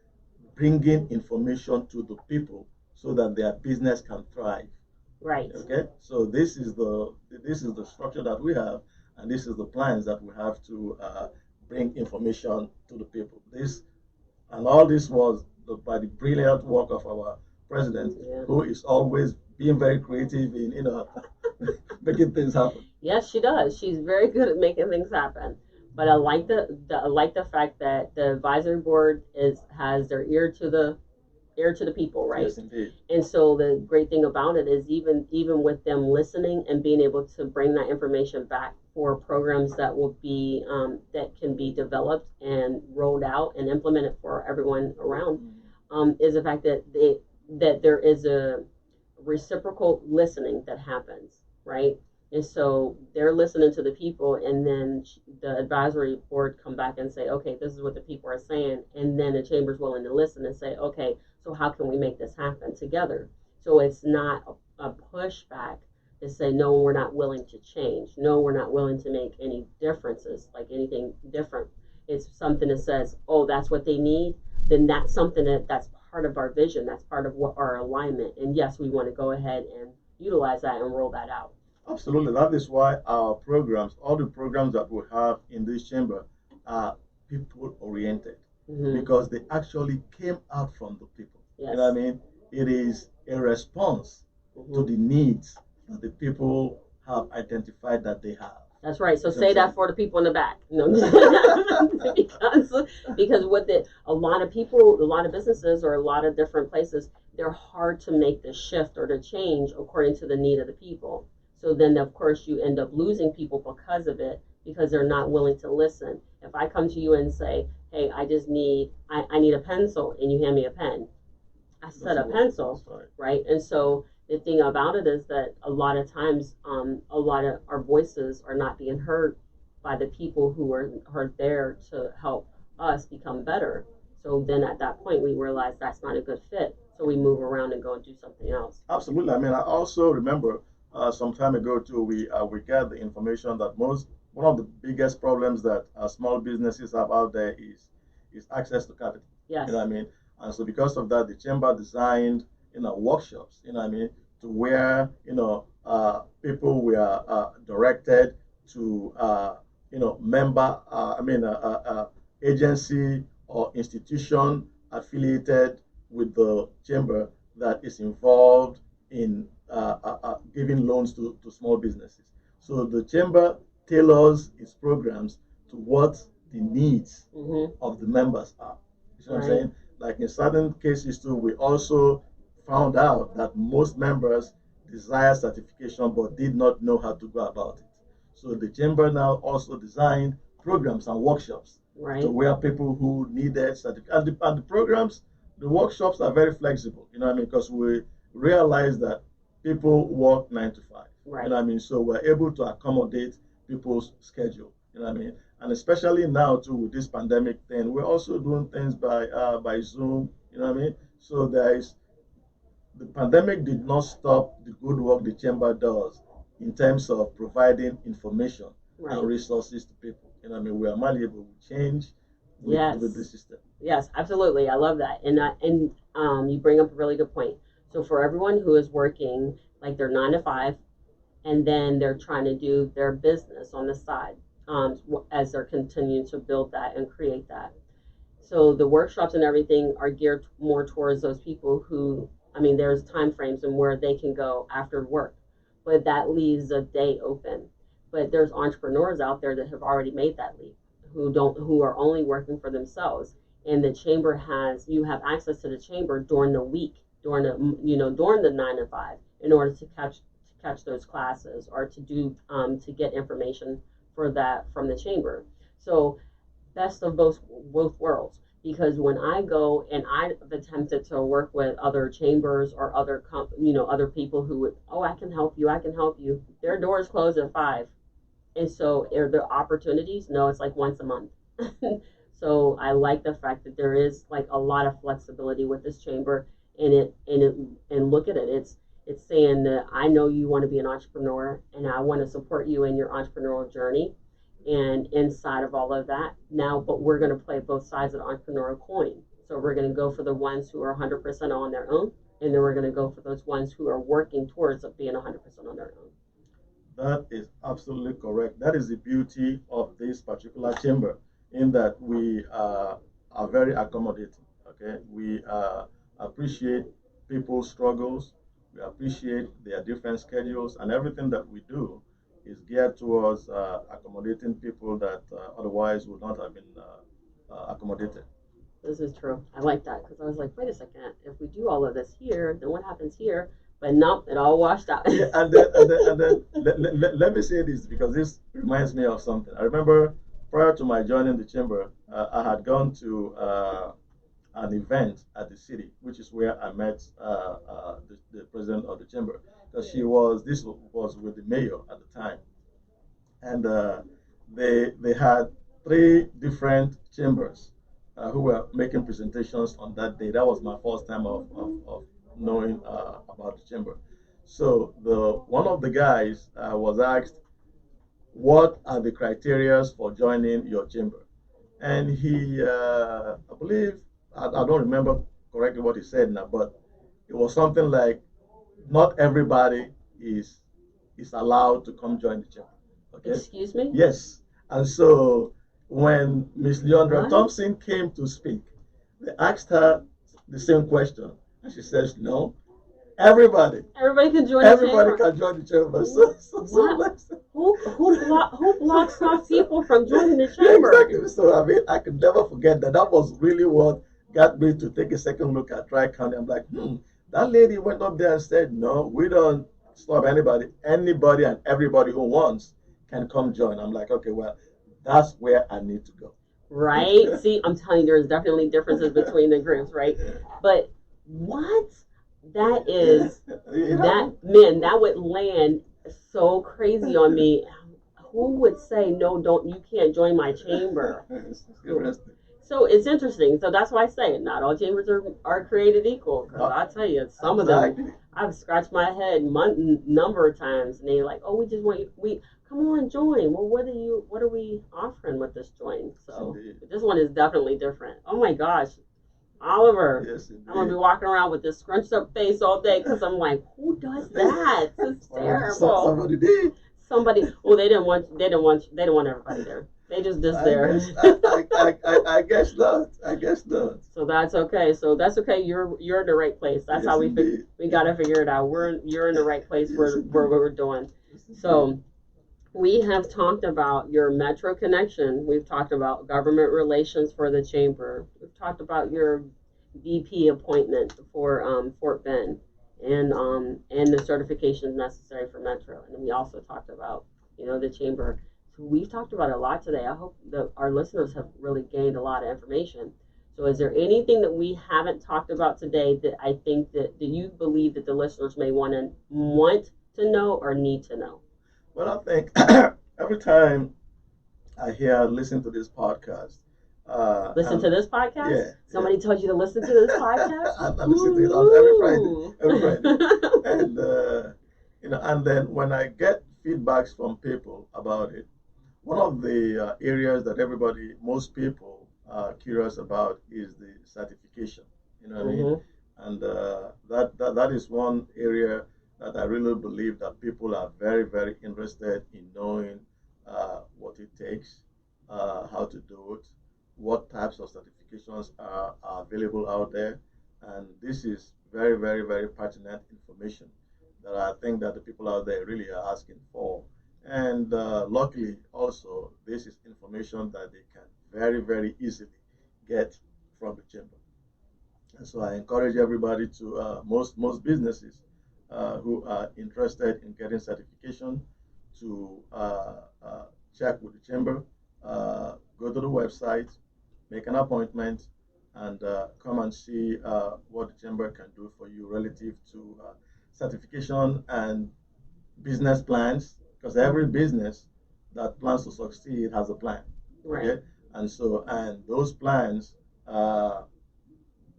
bringing information to the people so that their business can thrive. Right. Okay, so this is the structure that we have, and this is the plans that we have to bring information to the people. This and all this was by the brilliant work of our president, Yeah. who is always being very creative in making things happen. Yes, she does. She's very good at making things happen. But I like the fact that the advisory board has their ear to the people, right? Yes, indeed. And so the great thing about it is even with them listening and being able to bring that information back for programs that will be that can be developed and rolled out and implemented for everyone around, is the fact that there is a reciprocal listening that happens, right? And so they're listening to the people, and then the advisory board come back and say, okay, this is what the people are saying, and then the chamber's willing to listen and say, okay, so how can we make this happen together? So it's not a pushback to say, no, we're not willing to change. No, we're not willing to make any differences, like anything different. It's something that says, oh, that's what they need. Then that's something that's part of our vision. That's part of what our alignment. And yes, we want to go ahead and utilize that and roll that out. Absolutely. That is why our programs, all the programs that we have in this chamber, are people oriented because they actually came out from the people. Yes. You know what I mean? It is a response to the needs that the people have identified that they have. That's right. So You know say what I'm that for the people in the back. No. because with it, a lot of people, a lot of businesses, or a lot of different places, they're hard to make the shift or the change according to the need of the people. So then, of course, you end up losing people because of it, because they're not willing to listen. If I come to you and say, hey, I need a pencil, and you hand me a pen, I said a pencil, That's right. right? And so the thing about it is that a lot of times, a lot of our voices are not being heard by the people who are there to help us become better. So then at that point, we realize that's not a good fit. So we move around and go and do something else. Absolutely. I mean, I also remember some time ago too, we got the information that most one of the biggest problems that small businesses have out there is access to capital. Yes. You know what I mean? And so because of that, the chamber designed workshops. You know what I mean? To where people were directed to member agency or institution affiliated with the chamber that is involved in giving loans to small businesses. So the chamber tailors its programs to what the needs of the members are. You see what I'm saying? Like in certain cases too, we also found out that most members desire certification but did not know how to go about it. So the chamber now also designed programs and workshops to where people who needed certification and the programs, the workshops are very flexible. You know what I mean? Because we realize that people work 9 to 5. Right. You know what I mean? So we're able to accommodate people's schedule. You know what I mean? And especially now too with this pandemic thing, we're also doing things by Zoom. You know what I mean? So the pandemic did not stop the good work the chamber does in terms of providing information and resources to people. You know what I mean? We are malleable. We change with the system. Yes, absolutely. I love that. And you bring up a really good point. So for everyone who is working like they're 9 to 5, and then they're trying to do their business on the side, as they're continuing to build that and create that. So the workshops and everything are geared more towards those people who, I mean, there's time frames and where they can go after work, but that leaves a day open. But there's entrepreneurs out there that have already made that leap, who are only working for themselves. And the chamber you have access to the chamber during the week, during the 9 to 5, in order to catch those classes or to get information for that from the chamber. So best of both worlds, because when I go and I've attempted to work with other chambers or other people who would, oh, I can help you, their doors close at 5. And so are there opportunities? No, it's like once a month. So I like the fact that there is like a lot of flexibility with this chamber, and look at it, it's saying that I know you want to be an entrepreneur and I want to support you in your entrepreneurial journey. And inside of all of that now, but we're going to play both sides of the entrepreneurial coin. So we're going to go for the ones who are 100% on their own, and then we're going to go for those ones who are working towards being 100% on their own. That is absolutely correct. That is the beauty of this particular chamber, in that we are very accommodating. Okay, we appreciate people's struggles. We appreciate their different schedules, and everything that we do is geared towards accommodating people that otherwise would not have been accommodated. This is true. I like that, because I was like, wait a second, if we do all of this here, then what happens here? But nope, it all washed out. Yeah, and then let me say this, because this reminds me of something. I remember prior to my joining the chamber, I had gone to an event at the city, which is where I met the president of the chamber, because this was with the mayor at the time, and they had 3 different chambers who were making presentations on that day. That was my first time of knowing about the chamber. So the one of the guys was asked, "What are the criteria for joining your chamber?" And he, I believe, I don't remember correctly what he said now, but it was something like, "Not everybody is allowed to come join the chamber." Okay. Excuse me? Yes. And so when Miss Leandra Thompson came to speak, they asked her the same question, and she says, "No, everybody can join everybody can join the chamber." Who blocks off people from joining the Yeah, chamber? exactly. So I mean, I could never forget that. That was really what got me to take a second look at Tri-County. I'm like, that lady went up there and said, "No, we don't stop anybody. Anybody and everybody who wants can come join." I'm like, okay, well, that's where I need to go. Right? See, I'm telling you, there's definitely differences between the groups, right? But what? that is You that know, man, that would land so crazy on me. Who would say no? Don't you can't join my chamber? it's interesting. So it's interesting. So that's why I say not all chambers are created equal. Because No, I tell you, some of them exactly. I've scratched my head number of times, and they're like, "Oh, we just want you. We come on, join." Well, what are we offering with this join? Yes, So indeed. this one is definitely different. Oh my gosh, Oliver, Yes, I'm gonna be indeed. walking around with this scrunched up face all day because I'm like, who does that? This is terrible. Somebody did. Somebody, oh, they didn't want everybody there. They just I there. guess I guess not. I guess not. So that's okay. So that's okay. You're in the right place. That's how Yes, indeed. we gotta figure it out. You're in the right place Yes, where indeed. we're doing. Yes, indeed. So we have talked about your metro connection. We've talked about government relations for the chamber. We've talked about your VP appointment for Fort Bend and the certifications necessary for metro. And we also talked about the chamber. So we've talked about a lot today. I hope that our listeners have really gained a lot of information. So is there anything that we haven't talked about today that I think that do you believe that the listeners may want to know or need to know? Well, I think every time I hear listen to this podcast, Listen and to this podcast. yeah, yeah. Somebody told you to listen to this podcast. I listen to it on Ooh. every Friday, and and then when I get feedbacks from people about it, one of the areas that most people are curious about is the certification. You know what I mean? Mm-hmm. And that is one area that I really believe that people are very, very interested in knowing what it takes, how to do it, what types of certifications are available out there. And this is very, very, very pertinent information that I think that the people out there really are asking for. And luckily, also, this is information that they can very, very easily get from the chamber. And so I encourage everybody to most businesses who are interested in getting certification to check with the chamber, go to the website, make an appointment, and come and see what the chamber can do for you relative to certification and business plans. Because every business that plans to succeed has a plan. Right. Okay, and so and those plans.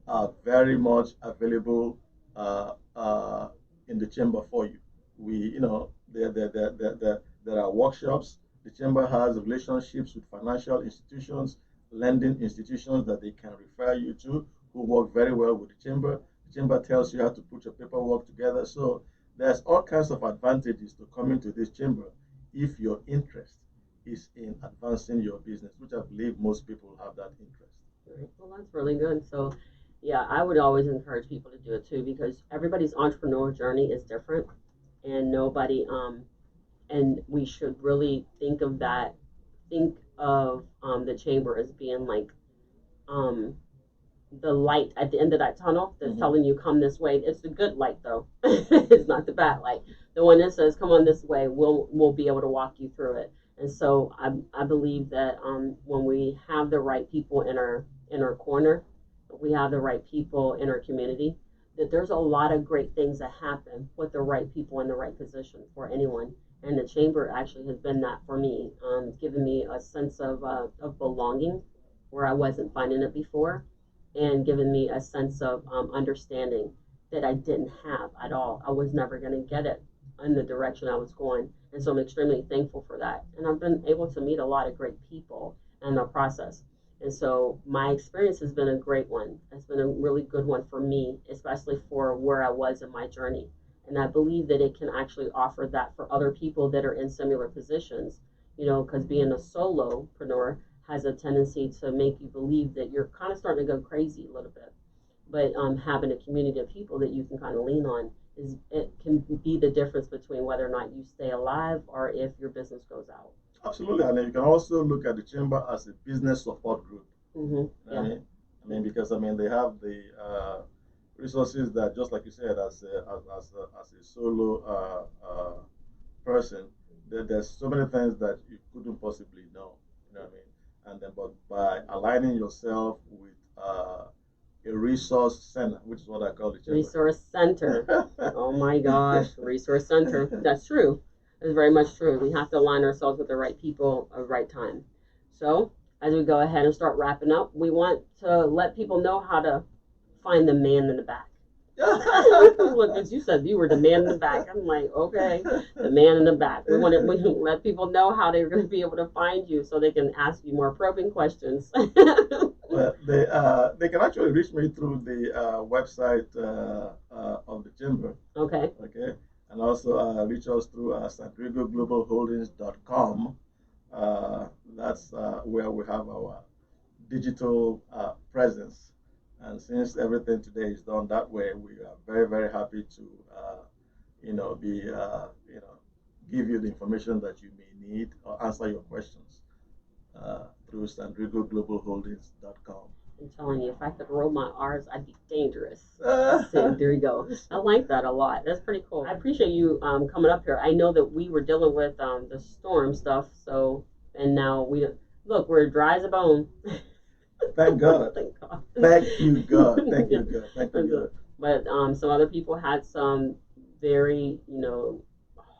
Are very much available in the chamber for you. There are workshops. The chamber has relationships with financial institutions, lending institutions that they can refer you to who work very well with the chamber. The chamber tells you how to put your paperwork together. So there's all kinds of advantages to coming to this chamber if your interest is in advancing your business, which I believe most people have that interest. Right. Well, that's really good. So, yeah, I would always encourage people to do it too because everybody's entrepreneurial journey is different, and and we should really think of that. Think of the chamber as being like um, the light at the end of that tunnel that's Mm-hmm. telling you come this way. It's the good light though. It's not the bad light. The one that says come on this way, we'll be able to walk you through it. And so I believe that when we have the right people in our corner, we have the right people in our community, that there's a lot of great things that happen with the right people in the right position for anyone. And the chamber actually has been that for me, giving me a sense of belonging where I wasn't finding it before and given me a sense of understanding that I didn't have at all. I was never going to get it in the direction I was going. And so I'm extremely thankful for that. And I've been able to meet a lot of great people in the process. And so my experience has been a great one. It's been a really good one for me, especially for where I was in my journey. And I believe that it can actually offer that for other people that are in similar positions, because being a solopreneur has a tendency to make you believe that you're kind of starting to go crazy a little bit. But having a community of people that you can kind of lean on it can be the difference between whether or not you stay alive or if your business goes out. Absolutely, and then you can also look at the chamber as a business support group. Mm-hmm. You know what Yeah. I mean, because they have the resources that, just like you said, as a solo person, there's so many things that you couldn't possibly know. You know what I mean? And then, but by aligning yourself with a resource center, which is what I call the chamber. Resource center. Oh my gosh, resource center. That's true. That's very much true. We have to align ourselves with the right people at the right time. So, as we go ahead and start wrapping up, we want to let people know how to find the man in the back. Look, as you said, you were the man in the back. I'm like, okay, the man in the back. We want to let people know how they're going to be able to find you so they can ask you more probing questions. Well, they can actually reach me through the website of the chamber. Okay. Okay. And also reach us through sanrigoglobalholdings.com. That's where we have our digital presence. And since everything today is done that way, we are very, very happy to, give you the information that you may need or answer your questions through sanrigoglobalholdings.com. I'm telling you, if I could roll my R's, I'd be dangerous. So there you go. I like that a lot. That's pretty cool. I appreciate you coming up here. I know that we were dealing with the storm stuff, and now we're dry as a bone. Thank God. Thank God. Thank you, God. Thank you, God. Thank you, God. But some other people had some very,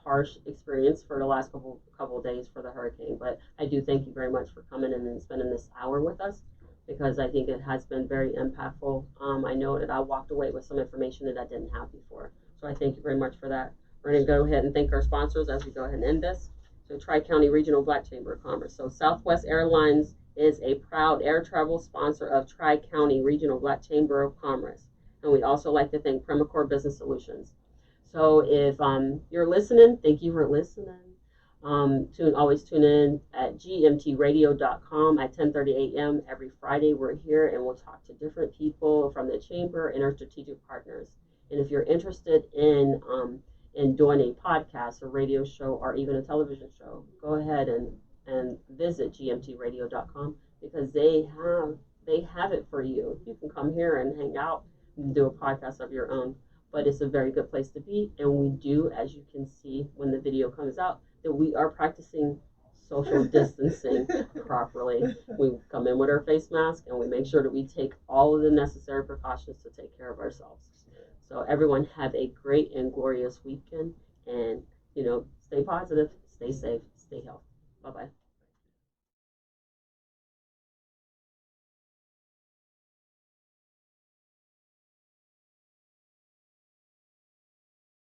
harsh experience for the last couple of days for the hurricane. But I do thank you very much for coming in and spending this hour with us, because I think it has been very impactful. I know that I walked away with some information that I didn't have before. So I thank you very much for that. We're going to go ahead and thank our sponsors as we go ahead and end this. So Tri-County Regional Black Chamber of Commerce. So Southwest Airlines is a proud air travel sponsor of Tri-County Regional Black Chamber of Commerce. And we also like to thank Primacor Business Solutions. So if you're listening, thank you for listening. Always tune in at gmtradio.com at 10:30 a.m. every Friday. We're here and we'll talk to different people from the chamber and our strategic partners. And if you're interested in doing a podcast, a radio show, or even a television show, go ahead and visit gmtradio.com, because they have it for you. You can come here and hang out and do a podcast of your own. But it's a very good place to be, and we do, as you can see when the video comes out, that we are practicing social distancing properly. We come in with our face mask, and we make sure that we take all of the necessary precautions to take care of ourselves. So everyone have a great and glorious weekend, and stay positive, stay safe, stay healthy. Bye-bye.